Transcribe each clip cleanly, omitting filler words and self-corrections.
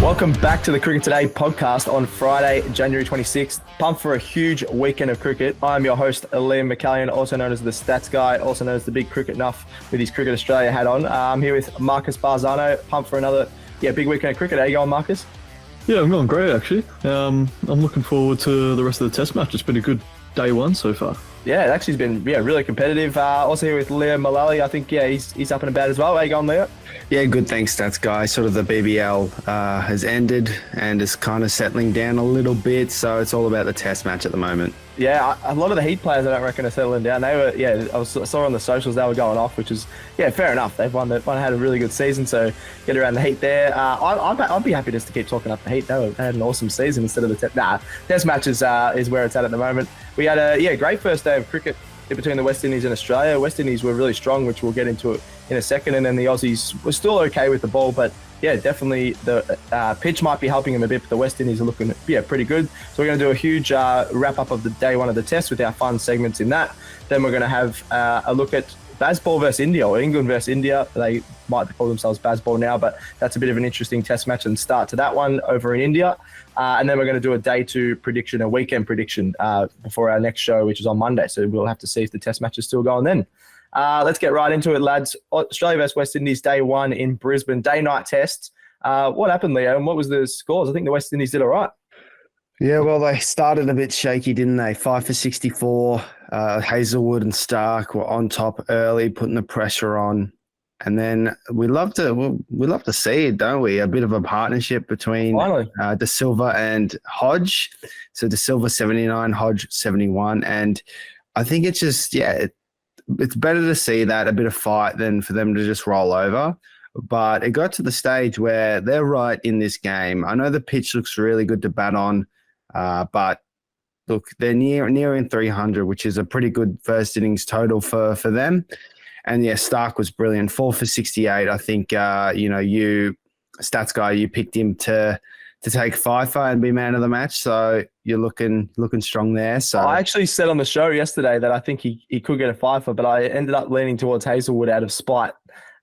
Welcome back to the Cricket Today podcast on Friday, January 26th. Pumped for a huge weekend of cricket. I'm your host, Liam McAllion, also known as the Stats Guy, also known as the Big Cricket Nuff with his Cricket Australia hat on. I'm here with Marcus Bazzano, pumped for another big weekend of cricket. How you going, Marcus? Yeah, I'm going great, actually. I'm looking forward to the rest of the Test match. It's been a good day one so far. Yeah, it actually has been really competitive. Also here with Leo Mullaly. I think, he's up and about as well. How you going, Leo? Yeah, good, thanks, Stats Guy. Sort of the BBL has ended and is kind of settling down a little bit, so it's all about the Test match at the moment. Yeah, a lot of the Heat players I don't reckon are settling down. They were, I saw on the socials they were going off, which is, fair enough. They've had a really good season, so get around the Heat there. I'd be happy just to keep talking up the Heat. They had an awesome season instead of the Test matches is where it's at the moment. We had a great first day of cricket between the West Indies and Australia. West Indies were really strong, which we'll get into in a second, and then the Aussies were still okay with the ball, but definitely the pitch might be helping them a bit, but the West Indies are looking pretty good. So we're going to do a huge wrap-up of the day one of the Test with our fun segments in that. Then we're going to have a look at Bazball versus India, or England versus India. They might call themselves Bazball now, but that's a bit of an interesting Test match and start to that one over in India. And then we're going to do a day two prediction, a weekend prediction before our next show, which is on Monday. So we'll have to see if the Test match is still going then. Let's get right into it, lads. Australia versus West Indies, day one in Brisbane, day-night test. What happened, Leo, and what was the scores? I think the West Indies did all right. Yeah, well, they started a bit shaky, didn't they? 5 for 64. Hazelwood and Starc were on top early, putting the pressure on. And then we love to see it, don't we? A bit of a partnership between De Silva and Hodge. So De Silva 79, Hodge 71. And I think it's just, it's better to see that, a bit of fight, than for them to just roll over. But it got to the stage where they're right in this game. I know the pitch looks really good to bat on, but look, they're nearing 300, which is a pretty good first innings total for them. And Starc was brilliant, 4 for 68. I think you, Stats Guy, you picked him to take fifer and be man of the match. So you're looking strong there. So I actually said on the show yesterday that I think he could get a fifer, but I ended up leaning towards Hazelwood out of spite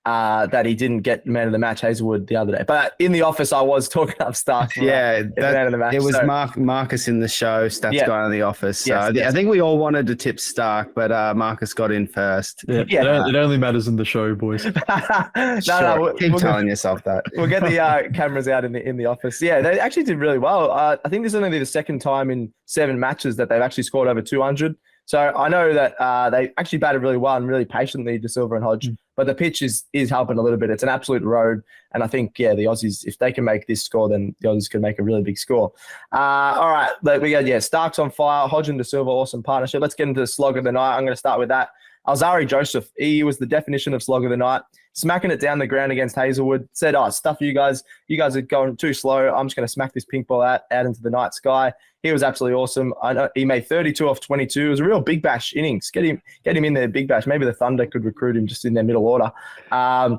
that he didn't get man of the match, Hazelwood, the other day. But in the office, I was talking up Starc. Man of the match. It was Marcus in the show, Stats Guy in the office. So I think we all wanted to tip Starc, but Marcus got in first. Yeah. It only matters in the show, boys. No, keep telling yourself that. We'll get the cameras out in the office. Yeah, they actually did really well. I think this is only the second time in 7 matches that they've actually scored over 200. So I know that they actually batted really well and really patiently, De Silva and Hodge. But the pitch is helping a little bit. It's an absolute road. And I think, the Aussies, if they can make this score, then the Aussies can make a really big score. All right. We got, Starc's on fire. Hodge and De Silva, awesome partnership. Let's get into the slog of the night. I'm going to start with that. Alzarri Joseph, he was the definition of slog of the night. Smacking it down the ground against Hazelwood. Said, stuff you guys. You guys are going too slow. I'm just going to smack this pink ball out into the night sky. He was absolutely awesome. I know he made 32 off 22. It was a real big bash innings. Get him in there, big bash. Maybe the Thunder could recruit him just in their middle order. I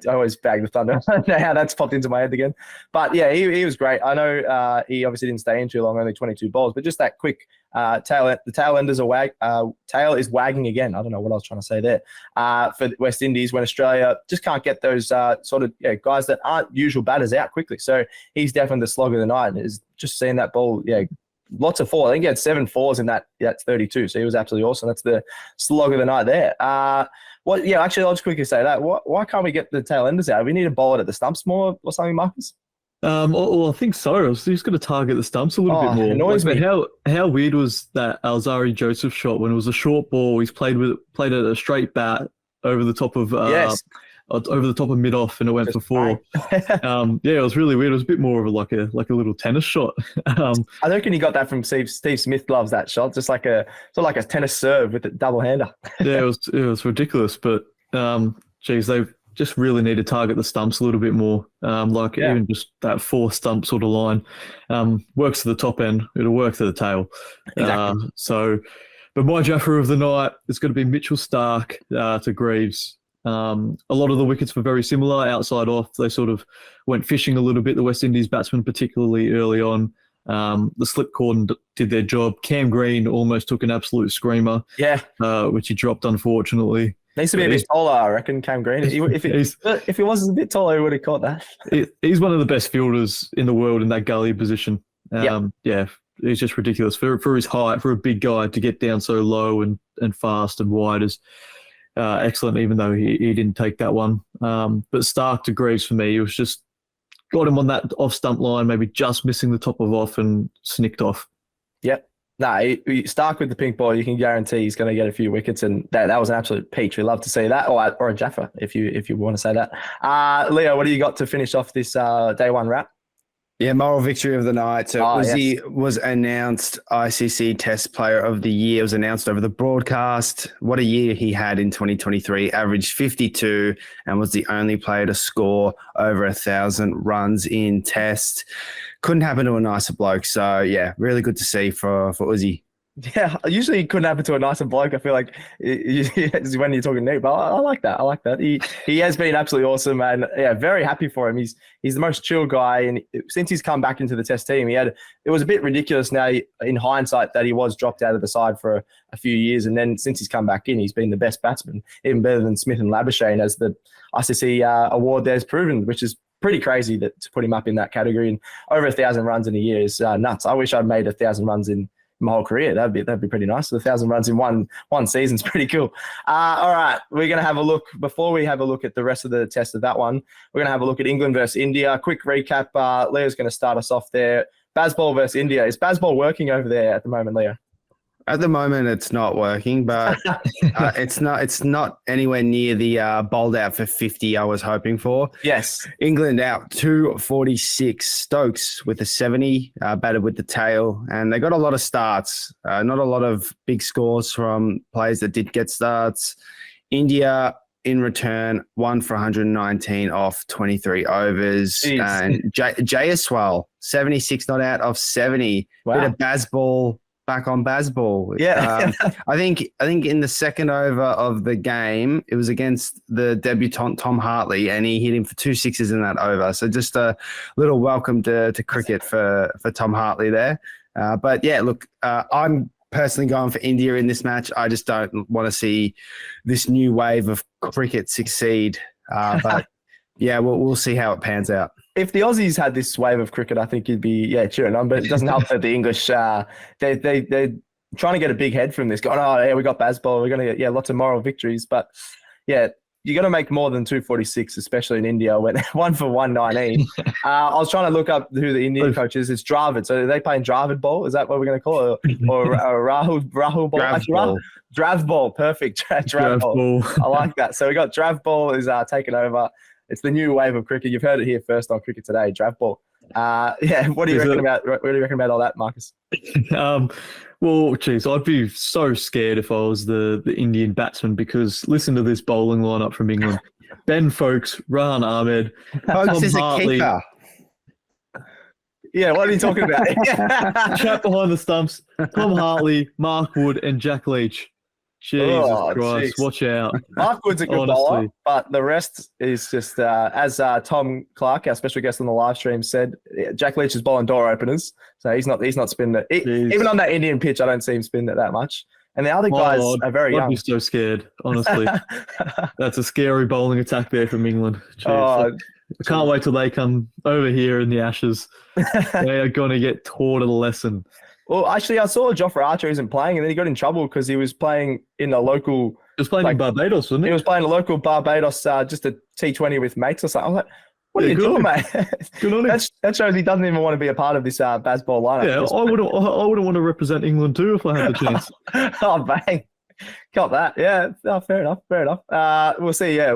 always bag the Thunder. I don't know how that's popped into my head again. But he was great. I know he obviously didn't stay in too long, only 22 balls, but just that quick tail enders tail is wagging again. I don't know what I was trying to say there for West Indies when Australia just can't get those guys that aren't usual batters out quickly. So he's definitely the slog of the night. Is just seeing that ball, lots of fours. I think he had 7 fours in that 32. So he was absolutely awesome. That's the slog of the night there. Actually, I'll just quickly say that. Why can't we get the tail enders out? We need to bowl it at the stumps more or something, Marcus? I think so. I was just going to target the stumps a little bit more. It annoys me. How weird was that Alzarri Joseph shot when it was a short ball? He's played at a straight bat over the top of mid-off, and it went for 4. It was really weird. It was a bit more of a little tennis shot. I reckon he got that from Steve Smith gloves, that shot, just like a tennis serve with a double hander. It was ridiculous, but they just really need to target the stumps a little bit more. Even just that 4 stump sort of line works to the top end. It'll work to the tail. Exactly. But my jaffa of the night is going to be Mitchell Starc to Greaves. A lot of the wickets were very similar, outside off. They sort of went fishing a little bit, the West Indies batsmen, particularly early on. The slip cordon did their job. Cam Green almost took an absolute screamer, which he dropped, unfortunately. Needs to be a bit taller, I reckon, Cam Green. If he was a bit taller, he would have caught that. He's one of the best fielders in the world in that gully position. Yeah, he's just ridiculous. For his height, for a big guy to get down so low and fast and wide is excellent, even though he didn't take that one. But Starc to Greaves for me, he was just got him on that off-stump line, maybe just missing the top of off and snicked off. Yep. No, Starc with the pink ball, you can guarantee he's going to get a few wickets, and that was an absolute peach. We love to see that, or a jaffa, if you want to say that. Leo, what do you got to finish off this day one wrap? Yeah, moral victory of the night. So Aussie was announced ICC Test Player of the Year. It was announced over the broadcast. What a year he had in 2023. Averaged 52 and was the only player to score over 1,000 runs in Test. Couldn't happen to a nicer bloke. So, yeah, really good to see for Aussie. Yeah, usually it couldn't happen to a nicer bloke. I feel like when you're talking Nick, but I like that. I like that. He has been absolutely awesome, and yeah, very happy for him. He's the most chill guy, and since he's come back into the Test team, it was a bit ridiculous now in hindsight that he was dropped out of the side for a few years, and then since he's come back in, he's been the best batsman, even better than Smith and Labuschagne, as the ICC award there's proven, which is pretty crazy to put him up in that category. And over 1,000 runs in a year is nuts. I wish I'd made 1,000 runs in my whole career. That'd be pretty nice. 1,000 runs in one season's pretty cool. All right, we're going to have a look. Before we have a look at the rest of the test of that one, we're going to have a look at England versus India. Quick recap. Leo's going to start us off there. Bazball versus India. Is Bazball working over there at the moment, Leo? At the moment, it's not working, but it's not anywhere near the bowled out for 50 I was hoping for. Yes. England out 246. Stokes with a 70, batted with the tail, and they got a lot of starts. Not a lot of big scores from players that did get starts. India, in return, 1 for 119 off 23 overs. Jeez. And Jayaswal, 76 not out of 70. Wow. Bit of Bazball. Back on Bazball. Yeah. I think in the second over of the game, it was against the debutant Tom Hartley, and he hit him for 2 sixes in that over. So just a little welcome to cricket for Tom Hartley there. But yeah, look, I'm personally going for India in this match. I just don't want to see this new wave of cricket succeed. But yeah, we'll see how it pans out. If the Aussies had this wave of cricket, I think you'd be cheering on. But it doesn't help that the English they're trying to get a big head from this. Going, oh yeah, we got Bazball. We're gonna get lots of moral victories. But yeah, you got to make more than 246, especially in India when 1 for 119. I was trying to look up who the Indian coach is. It's Dravid. So are they playing Dravid ball? Is that what we're going to call it, or Rahul ball? Drav ball. Perfect. Drav ball. I like that. So we got Drav ball is taking over. It's the new wave of cricket. You've heard it here first on Cricket Today, draft ball. Yeah, what do you reckon about all that, Marcus? Well, geez, I'd be so scared if I was the Indian batsman, because listen to this bowling lineup from England. Ben Foakes, Rahan Ahmed, Foakes is Hartley. A keeper. Yeah, what are you talking about? Chap behind the stumps, Tom Hartley, Mark Wood and Jack Leach. Jesus Christ, watch out. Mark Wood's a good bowler, but the rest is just, as Tom Clark, our special guest on the live stream, said, Jack Leach is bowling door openers, so he's not spinning it. Even on that Indian pitch, I don't see him spinning it that much. And the other guys are very young. I'd be so scared, honestly. That's a scary bowling attack there from England. I can't wait till they come over here in the Ashes. They are going to get taught a lesson. Well, actually, I saw Jofra Archer isn't playing, and then he got in trouble because he was playing in a local... He was playing in Barbados, wasn't he? He was playing a local Barbados, just a T20 with mates or something. I was like, what are you doing, mate? Good on him. That shows he doesn't even want to be a part of this Bazball lineup. Yeah, I wouldn't want to represent England too if I had the chance. Oh, bang. Got that. Yeah, fair enough. We'll see. Yeah,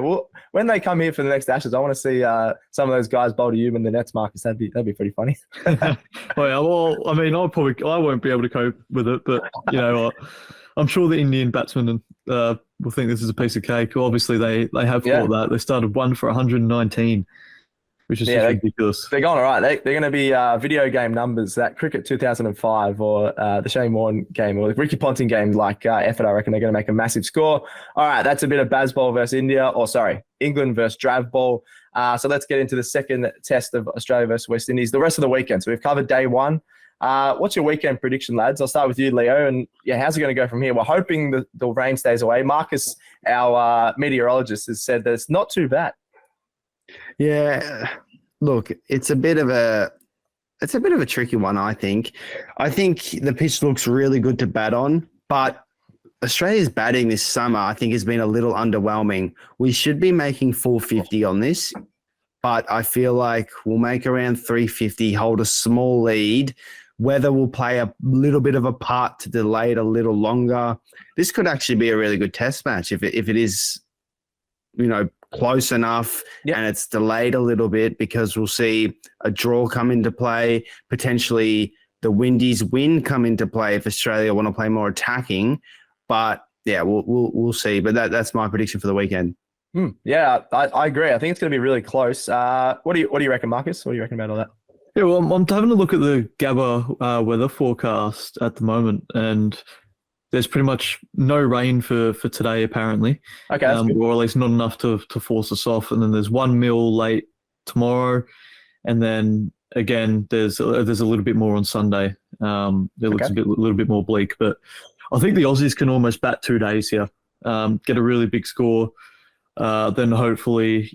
when they come here for the next Ashes, I want to see some of those guys bowl to you in the nets, Marcus. That'd be pretty funny. Well, I mean, I won't be able to cope with it, but I'm sure the Indian batsmen will think this is a piece of cake. Obviously, they have thought that. They started 1 for 119. Which is just ridiculous. They're going all right. They're going to be video game numbers. That Cricket 2005 or the Shane Warne game or the Ricky Ponting game like effort, I reckon they're going to make a massive score. All right, that's a bit of Bazball versus England versus Dravball. So let's get into the second test of Australia versus West Indies. The rest of the weekend. So we've covered day one. What's your weekend prediction, lads? I'll start with you, Leo. And yeah, how's it going to go from here? We're hoping the rain stays away. Marcus, our meteorologist, has said that it's not too bad. Yeah, look, it's a bit of a tricky one, I think. I think the pitch looks really good to bat on, but Australia's batting this summer, I think, has been a little underwhelming. We should be making 450 on this, but I feel like we'll make around 350, hold a small lead. Weather will play a little bit of a part to delay it a little longer. This could actually be a really good test match if it is, close enough and it's delayed a little bit, because we'll see a draw come into play, potentially the Windies win come into play if Australia want to play more attacking. But yeah, we'll see. But that's my prediction for the weekend. Yeah, I agree. I think it's going to be really close. What do you reckon, Marcus? What do you reckon about all that? Yeah, well, I'm having a look at the Gabba weather forecast at the moment, and there's pretty much no rain for today, apparently. Okay, that's good. Or at least not enough to force us off. And then there's 1 mil late tomorrow, and then again there's a little bit more on Sunday. It looks a little bit more bleak, but I think the Aussies can almost bat 2 days here, get a really big score. Then hopefully,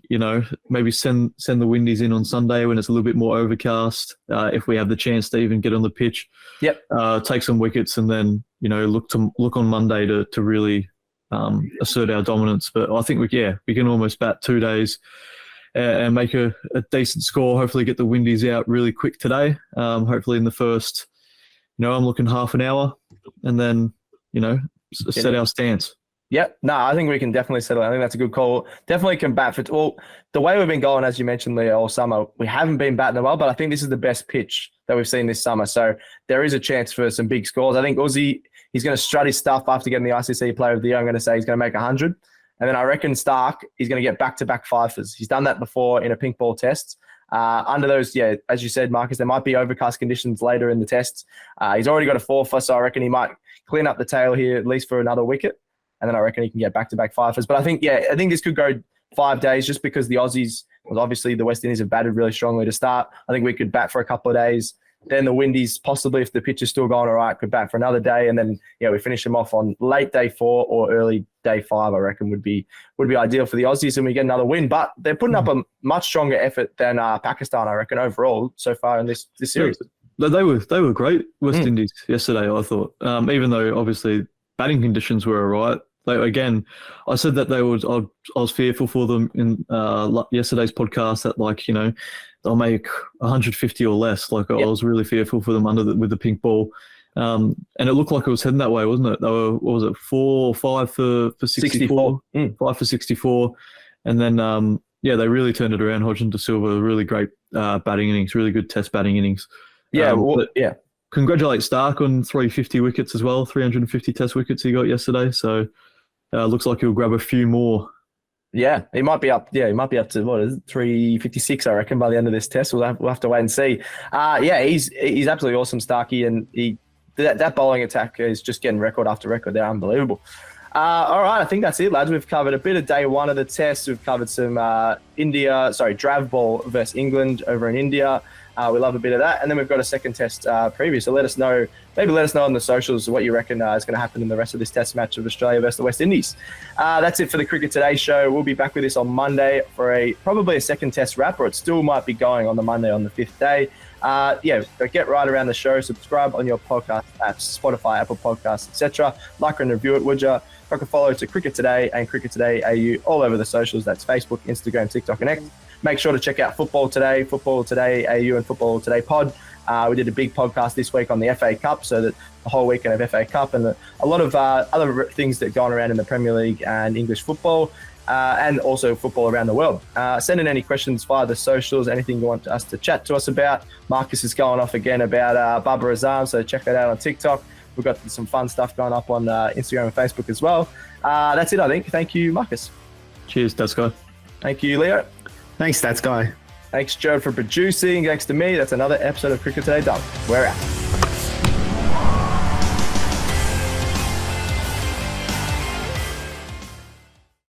maybe send the Windies in on Sunday when it's a little bit more overcast. If we have the chance to even get on the pitch, take some wickets, and then look on Monday to really assert our dominance. But I think we can almost bat 2 days and make a decent score. Hopefully, get the Windies out really quick today. Hopefully, in the first, I'm looking half an hour, and then set our stance. Yep. No, I think we can definitely settle. I think that's a good call. Definitely can bat for. Well, the way we've been going, as you mentioned, Leo, all summer, we haven't been batting well, but I think this is the best pitch that we've seen this summer. So there is a chance for some big scores. I think Aussie, he's going to strut his stuff after getting the ICC Player of the Year. I'm going to say he's going to make 100. And then I reckon Starc, he's going to get back-to-back fifers. He's done that before in a pink ball test. Under those, as you said, Marcus, there might be overcast conditions later in the tests. He's already got a 4-fer, so I reckon he might clean up the tail here at least for another wicket. And then I reckon he can get back-to-back fifers. But I think this could go 5 days just because the Aussies, well, obviously the West Indies have batted really strongly to start. I think we could bat for a couple of days. Then the Windies, possibly if the pitch is still going all right, could bat for another day. And then, we finish them off on late day 4 or early day 5, I reckon would be ideal for the Aussies, and we get another win. But they're putting up a much stronger effort than Pakistan, I reckon, overall so far in this series. Yeah, they were great, West Indies, yesterday, I thought. Even though, obviously, batting conditions were all right. Again, I said that I was fearful for them in yesterday's podcast that they'll make 150 or less. I was really fearful for them with the pink ball, and it looked like it was heading that way, wasn't it? They were, what was it, 4 or 5 for 64, 5 for 64, and then they really turned it around. Hodgson de Silva, really great batting innings, really good test batting innings. Congratulate Starc on 350 wickets as well, 350 test wickets he got yesterday. So. Looks like he'll grab a few more. Yeah, he might be up. Yeah, he might be up to 356, I reckon, by the end of this test. We'll have to wait and see. He's absolutely awesome, Starkey, and that bowling attack is just getting record after record. They're unbelievable. All right, I think that's it, lads. We've covered a bit of day 1 of the test. We've covered some Drav ball versus England over in India. We love a bit of that. And then we've got a second test preview. So let us know on the socials what you reckon is going to happen in the rest of this test match of Australia versus the West Indies. That's it for the Cricket Today show. We'll be back with this on Monday for probably a second test wrap, or it still might be going on the Monday on the 5th day. Get right around the show. Subscribe on your podcast apps, Spotify, Apple Podcasts, etc. Like and review it, would you? I can follow to Cricket Today and Cricket Today AU all over the socials. That's Facebook, Instagram, TikTok, and X. Make sure to check out Football Today AU, and Football Today Pod. We did a big podcast this week on the FA Cup, so that the whole weekend of FA Cup and a lot of other things that are going around in the Premier League and English football, and also football around the world. Send in any questions via the socials, anything you want us to chat to us about. Marcus is going off again about Baba Azam, so check that out on TikTok. We've got some fun stuff going up on Instagram and Facebook as well. That's it, I think. Thank you, Marcus. Cheers, Stats Guy. Thank you, Leo. Thanks, Stats Guy. Thanks, Jared, for producing. Thanks to me. That's another episode of Cricket Today done. We're out.